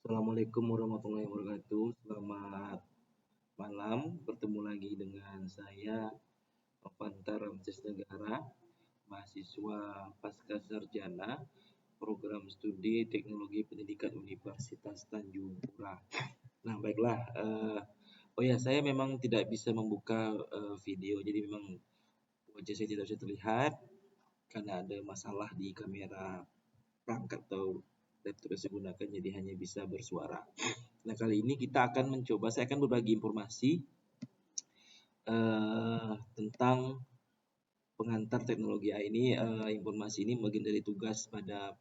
Assalamualaikum warahmatullahi wabarakatuh. Selamat malam. Bertemu lagi dengan saya, Novantar Ramses Negara, mahasiswa pasca sarjana program studi Teknologi Pendidikan Universitas Tanjung Pura. Nah, baiklah. Saya memang tidak bisa membuka video, jadi memang wajah saya tidak bisa terlihat karena ada masalah di kamera perangkat atau laptop yang saya gunakan, jadi hanya bisa bersuara. Nah, kali ini saya akan berbagi informasi tentang pengantar teknologi AI ini. Informasi ini bagian dari tugas pada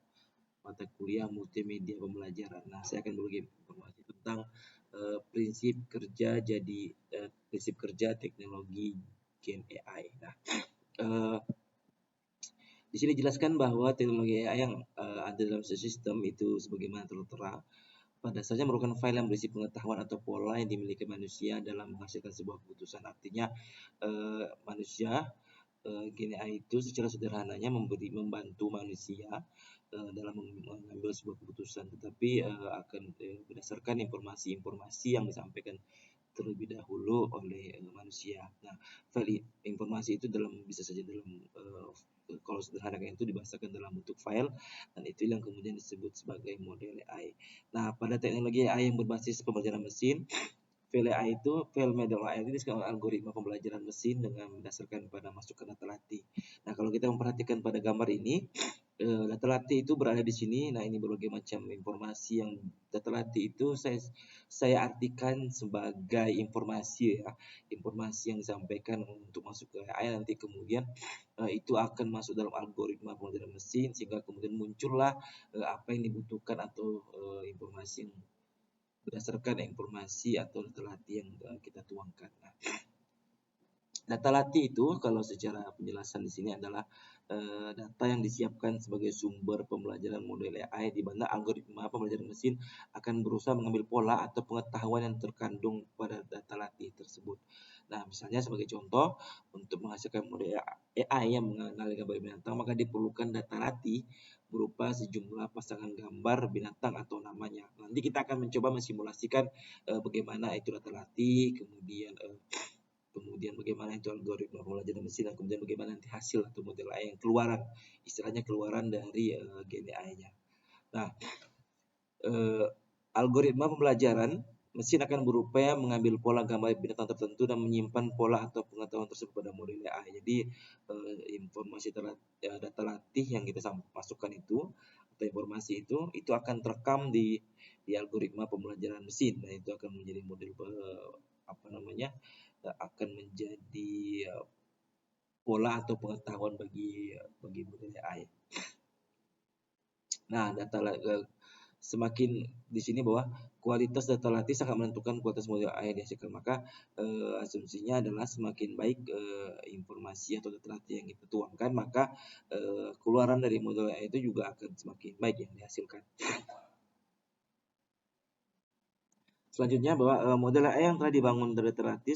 mata kuliah multimedia pembelajaran. Nah, saya akan berbagi informasi tentang prinsip kerja teknologi Gen AI. Nah, di sini dijelaskan bahwa teknologi AI yang ada dalam sistem itu sebagaimana tertera pada dasarnya merupakan file yang berisi pengetahuan atau pola yang dimiliki manusia dalam menghasilkan sebuah keputusan. Artinya manusia Gen AI itu secara sederhananya membantu manusia dalam mengambil sebuah keputusan, tetapi akan berdasarkan informasi-informasi yang disampaikan terlebih dahulu oleh manusia. Nah, file informasi itu bisa saja dalam kalau sederhana itu dibahasakan dalam bentuk file, dan itu yang kemudian disebut sebagai model AI. Nah, pada teknologi AI yang berbasis pembelajaran mesin, file model AI itu disebut algoritma pembelajaran mesin dengan berdasarkan pada masukan data latih. Nah, kalau kita memperhatikan pada gambar ini, data latih itu berada di sini. Nah, ini berbagai macam informasi yang data latih itu saya artikan sebagai informasi yang disampaikan untuk masuk ke AI, nanti kemudian itu akan masuk dalam algoritma pembelajaran mesin sehingga kemudian muncullah apa yang dibutuhkan atau informasi yang berdasarkan informasi atau data latih yang kita tuangkan. Nah, data latih itu kalau secara penjelasan di sini adalah data yang disiapkan sebagai sumber pembelajaran model AI, di mana algoritma pembelajaran mesin akan berusaha mengambil pola atau pengetahuan yang terkandung pada data latih tersebut. Nah, misalnya sebagai contoh, untuk menghasilkan model AI yang mengenali gambar binatang, maka diperlukan data latih berupa sejumlah pasangan gambar binatang atau namanya. Nanti kita akan mencoba mensimulasikan bagaimana itu data latih, kemudian bagaimana itu algoritma pembelajaran mesin, dan kemudian bagaimana nanti hasil atau model AI yang keluaran dari Gen AI-nya. Nah, algoritma pembelajaran mesin akan berupaya mengambil pola gambar binatang tertentu dan menyimpan pola atau pengetahuan tersebut pada model AI. Jadi informasi data latih yang kita masukkan itu atau informasi itu akan terekam di algoritma pembelajaran mesin. Nah, itu akan menjadi model akan menjadi pola atau pengetahuan bagi model AI. Nah, semakin di sini bahwa kualitas data latih sangat menentukan kualitas model AI yang dihasilkan. Maka asumsinya adalah semakin baik informasi atau data latih yang kita tuangkan, maka keluaran dari model AI itu juga akan semakin baik yang dihasilkan. Selanjutnya bahwa model AI yang telah dibangun dari data latih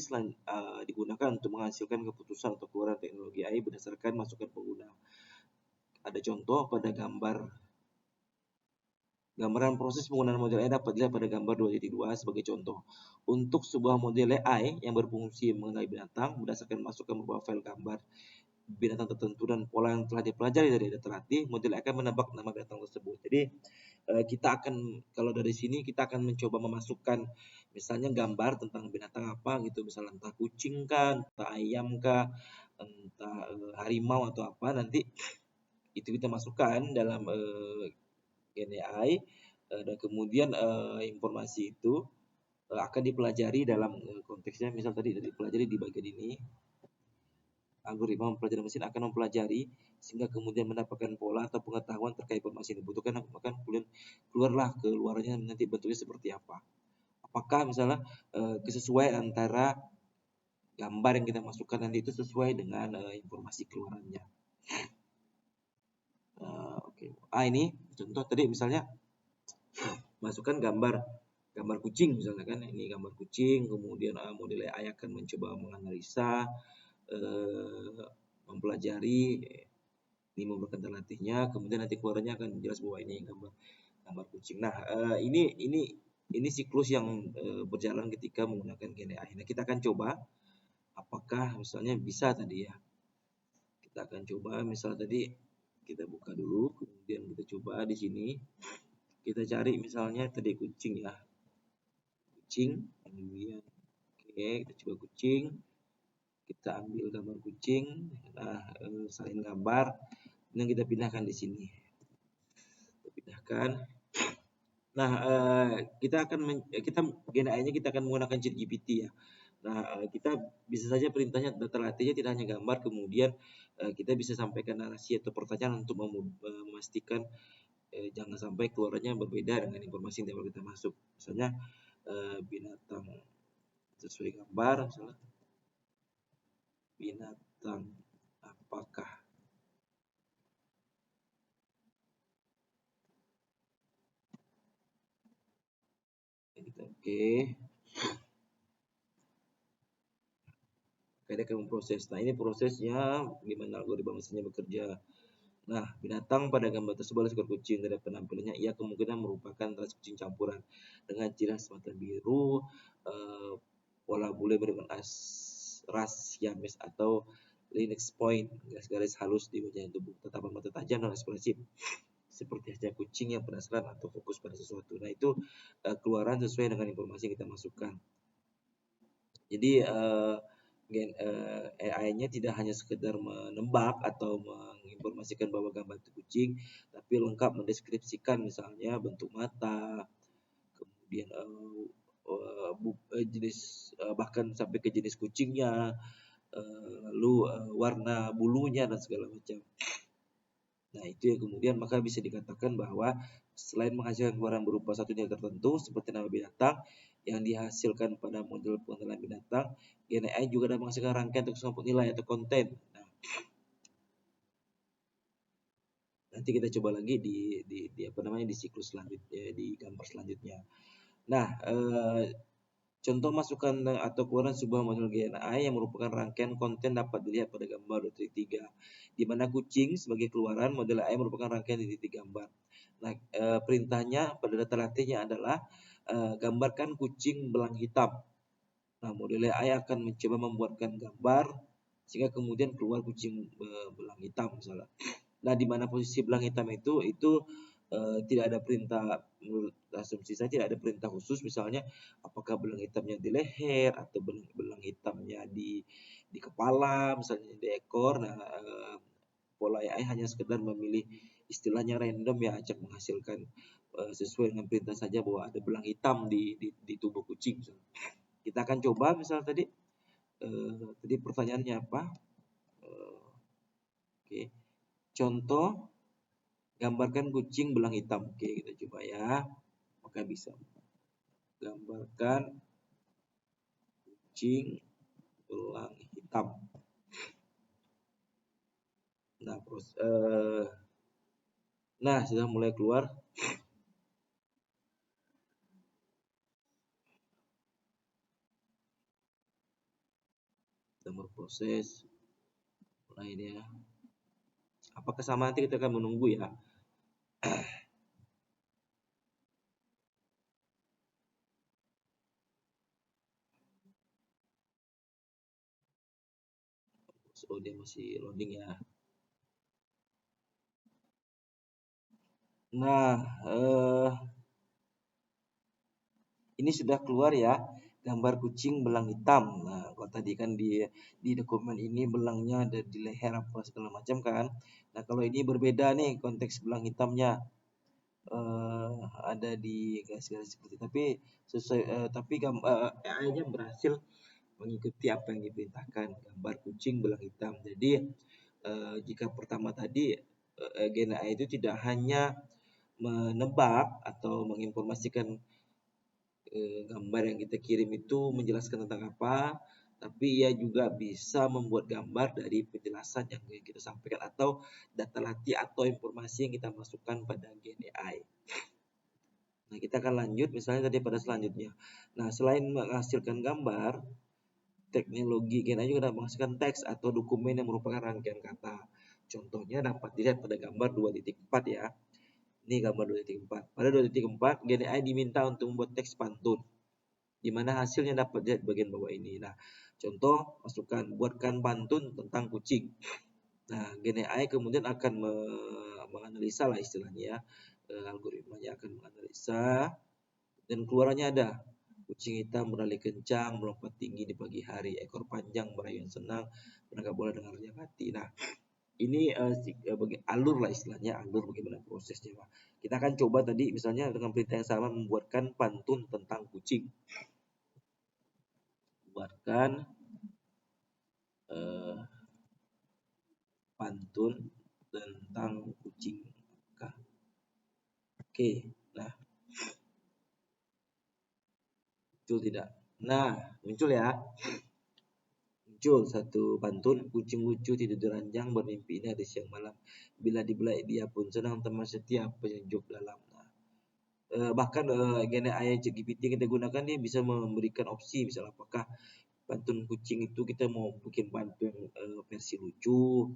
digunakan untuk menghasilkan keputusan atau keluaran teknologi AI berdasarkan masukan pengguna. Ada contoh pada gambaran proses penggunaan model AI dapat dilihat pada gambar 2.2 sebagai contoh. Untuk sebuah model AI yang berfungsi mengenali binatang berdasarkan masukan berupa file gambar binatang tertentu dan pola yang telah dipelajari dari data latih, model AI akan menebak nama binatang tersebut. Jadi kalau dari sini kita akan mencoba memasukkan misalnya gambar tentang binatang apa gitu, misalnya entah kucing kah, entah ayam kah, entah harimau atau apa, nanti itu kita masukkan dalam Gen AI, dan kemudian informasi itu akan dipelajari dalam konteksnya, misal tadi dipelajari di bagian ini. Algoritma pembelajaran mesin akan mempelajari sehingga kemudian mendapatkan pola atau pengetahuan terkait informasi yang dibutuhkan, maka kemudian keluarnya nanti bentuknya seperti apa. Apakah misalnya kesesuaian antara gambar yang kita masukkan nanti itu sesuai dengan informasi keluarannya. Ini contoh tadi misalnya masukkan gambar kucing misalnya kan, ini gambar kucing, kemudian model AI akan mencoba menganalisa, mempelajari, ini memberikan data latihnya, kemudian nanti keluarannya akan jelas bahwa ini gambar gambar kucing. Nah, ini siklus yang berjalan ketika menggunakan Gen AI. Nah, kita akan coba apakah misalnya bisa tadi ya. Kita akan coba misal tadi kita buka dulu, kemudian kita coba di sini. Kita cari misalnya tadi kucing ya. Kucing, kemudian oke, kita coba kucing. Kita ambil gambar kucing. Nah, salin gambar. Dan kita pindahkan di sini. Kita pindahkan. Nah, kita akan kita Gen AI-nya kita akan menggunakan ChatGPT ya. Nah, kita bisa saja perintahnya data latihnya tidak hanya gambar, kemudian kita bisa sampaikan narasi atau pertanyaan untuk memastikan jangan sampai keluarnya berbeda dengan informasi yang kita masuk. Misalnya binatang sesuai gambar, misalnya binatang apakah oke. Kita akan memproses. Nah, ini prosesnya gimana algoritma mesinnya bekerja. Nah, binatang pada gambar tersebut adalah seekor kucing. Dari penampilannya, ia kemungkinan merupakan ras kucing campuran dengan ciri khas mata biru, pola bulu berikut ras Siamese atau Lynx Point, garis-garis halus di wajah tubuh, tatapan mata tajam dan ekspresif seperti hasil kucing yang penasaran atau fokus pada sesuatu. Nah, itu keluaran sesuai dengan informasi yang kita masukkan. Jadi AI-nya tidak hanya sekedar menebak atau menginformasikan bahwa gambar itu kucing, tapi lengkap mendeskripsikan misalnya bentuk mata, kemudian jenis bahkan sampai ke jenis kucingnya, lalu warna bulunya dan segala macam. Nah, itu yang kemudian maka bisa dikatakan bahwa selain menghasilkan keluaran berupa satu nilai tertentu seperti nama binatang yang dihasilkan pada model pengenalan binatang, Gen AI juga dapat menghasilkan rangkaian untuk suatu nilai atau konten. Nah, nanti kita coba lagi di apa namanya di siklus selanjutnya, di gambar selanjutnya. Nah, contoh masukan atau keluaran sebuah model Gen AI yang merupakan rangkaian konten dapat dilihat pada gambar 2.3, di mana kucing sebagai keluaran model AI merupakan rangkaian titik gambar. Nah, perintahnya pada data latihnya adalah gambarkan kucing belang hitam. Nah, model AI akan mencoba membuatkan gambar sehingga kemudian keluar kucing belang hitam misalnya. Nah, di mana posisi belang hitam itu tidak ada perintah, menurut asumsi saya tidak ada perintah khusus, misalnya apakah belang hitamnya di leher atau belang hitamnya di kepala, misalnya di ekor. Nah, pola AI hanya sekedar memilih istilahnya random ya, acak menghasilkan sesuai dengan perintah saja bahwa ada belang hitam di tubuh kucing. Misalnya. Kita akan coba misal tadi pertanyaannya apa? Oke. Contoh gambarkan kucing belang hitam. Oke, kita coba ya. Maka bisa. Gambarkan kucing belang hitam. Nah, sudah mulai keluar. Kita berproses. Mulai dia. Apakah sama, nanti kita akan menunggu ya. Oh, dia masih loading ya. Nah, ini sudah keluar ya gambar kucing belang hitam. Nah, kalau tadi kan di dokumen ini belangnya ada di leher apa segala macam kan. Nah, kalau ini berbeda nih konteks belang hitamnya. Ada di garis-garis seperti tapi sesuai tapi AI-nya berhasil mengikuti apa yang diperintahkan, gambar kucing belang hitam. Jadi jika pertama tadi Gen AI itu tidak hanya menebak atau menginformasikan gambar yang kita kirim itu menjelaskan tentang apa, tapi ia juga bisa membuat gambar dari penjelasan yang kita sampaikan atau data latih atau informasi yang kita masukkan pada Gen AI. Nah, kita akan lanjut misalnya tadi pada selanjutnya. Nah, selain menghasilkan gambar, teknologi Gen AI juga dapat menghasilkan teks atau dokumen yang merupakan rangkaian kata. Contohnya dapat dilihat pada gambar 2.4 ya. Ini gambar 2.4. Pada 2.4, GNI diminta untuk membuat teks pantun, di mana hasilnya dapat dilihat bagian bawah ini. Nah, contoh masukkan buatkan pantun tentang kucing. Nah, GNI kemudian akan menganalisa lah istilahnya ya, algoritmanya akan menganalisa dan keluarannya ada kucing hitam berlari kencang, melompat tinggi di pagi hari, ekor panjang berayun senang, menangkap bola dengan rendah hati. Nah, ini bagi alur lah istilahnya, alur bagaimana prosesnya Pak. Kita akan coba tadi misalnya dengan perintah yang sama membuatkan pantun tentang kucing. Buatkan pantun tentang kucing. Oke, nah muncul tidak? Nah, muncul ya. Muncul satu pantun, kucing lucu tidur di ranjang bermimpi indah di siang malam. Bila dibelai dia pun senang teman setia penyejuk dalam. Nah, bahkan GenAI ChatGPT yang kita gunakan dia bisa memberikan opsi misalnya apakah pantun kucing itu kita mau bikin pantun versi lucu,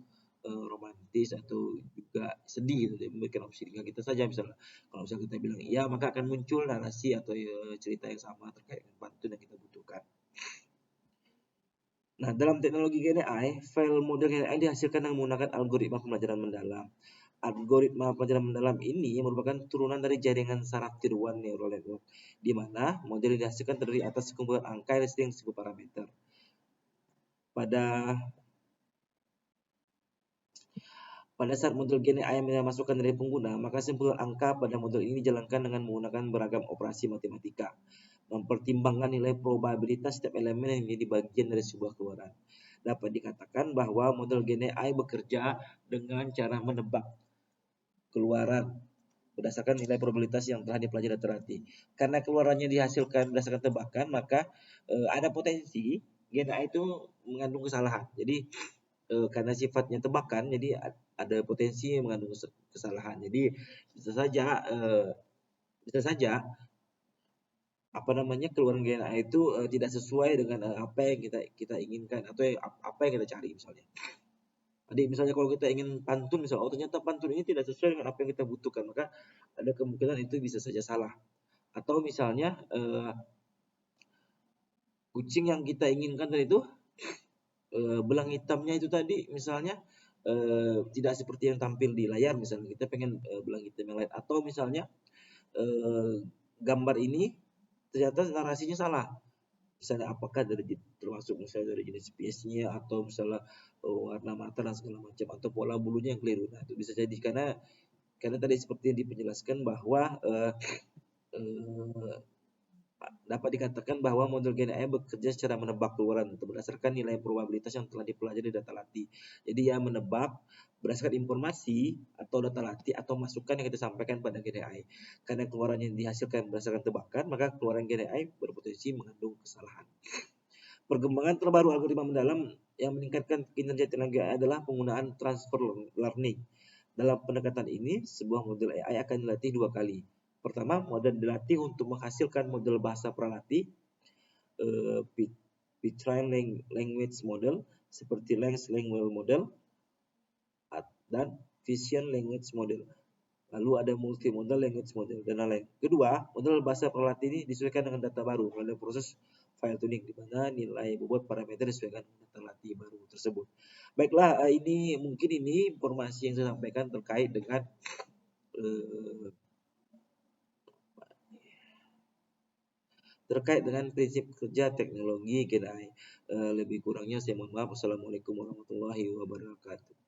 romantis atau juga sedih gitu. Dia memberikan opsi tinggal kita saja misalnya. Kalau misalnya kita bilang iya maka akan muncul narasi atau cerita yang sama terkait dengan pantun yang kita butuhkan. Nah, dalam teknologi GenAI, file model GenAI dihasilkan dengan menggunakan algoritma pembelajaran mendalam. Algoritma pembelajaran mendalam ini merupakan turunan dari jaringan saraf tiruan neural network, di mana model yang dihasilkan terdiri atas sekumpulan angka yang sering disebut parameter. Pada saat model GenAI masukkan dari pengguna, maka simpulan angka pada model ini dijalankan dengan menggunakan beragam operasi matematika, mempertimbangkan nilai probabilitas setiap elemen yang menjadi bagian dari sebuah keluaran. Dapat dikatakan bahwa model GenAI bekerja dengan cara menebak keluaran berdasarkan nilai probabilitas yang telah dipelajari dan terlatih. Karena keluarannya dihasilkan berdasarkan tebakan, maka ada potensi GenAI itu mengandung kesalahan. Jadi karena sifatnya tebakan, jadi ada potensi mengandung kesalahan. Jadi bisa saja apa namanya keluaran GNA itu tidak sesuai dengan apa yang kita inginkan atau apa yang kita cari misalnya. Jadi misalnya kalau kita ingin pantun misalnya, oh ternyata pantun ini tidak sesuai dengan apa yang kita butuhkan, maka ada kemungkinan itu bisa saja salah. Atau misalnya kucing yang kita inginkan tadi itu belang hitamnya itu tadi misalnya tidak seperti yang tampil di layar, misalnya kita pengen belang hitam yang lain, atau misalnya gambar ini ternyata narasinya salah, misalnya apakah termasuk misalnya dari jenis spesiesnya atau misalnya warna mata dan segala macam atau pola bulunya yang keliru. Nah, itu bisa jadi karena tadi seperti yang dipenjelaskan bahwa dapat dikatakan bahwa model GenAI bekerja secara menebak keluaran berdasarkan nilai probabilitas yang telah dipelajari data latih. Jadi ya menebak berdasarkan informasi atau data latih atau masukan yang kita sampaikan pada GenAI. Karena keluaran yang dihasilkan berdasarkan tebakan, maka keluaran GenAI berpotensi mengandung kesalahan. Perkembangan terbaru algoritma mendalam yang meningkatkan kinerja tenaga adalah penggunaan transfer learning. Dalam pendekatan ini, sebuah model AI akan dilatih 2 kali. Pertama, model dilatih untuk menghasilkan model bahasa pralatih, pre-trained language model, seperti large language model, dan vision language model. Lalu ada multimodal language model dan lain-lain. Kedua, model bahasa pralatih ini disesuaikan dengan data baru melalui proses file tuning, di mana nilai bobot parameter disesuaikan dengan data latih baru tersebut. Baiklah, ini mungkin informasi yang saya sampaikan terkait dengan prinsip kerja teknologi GenAI. Lebih kurangnya saya mohon maaf. Assalamualaikum warahmatullahi wabarakatuh.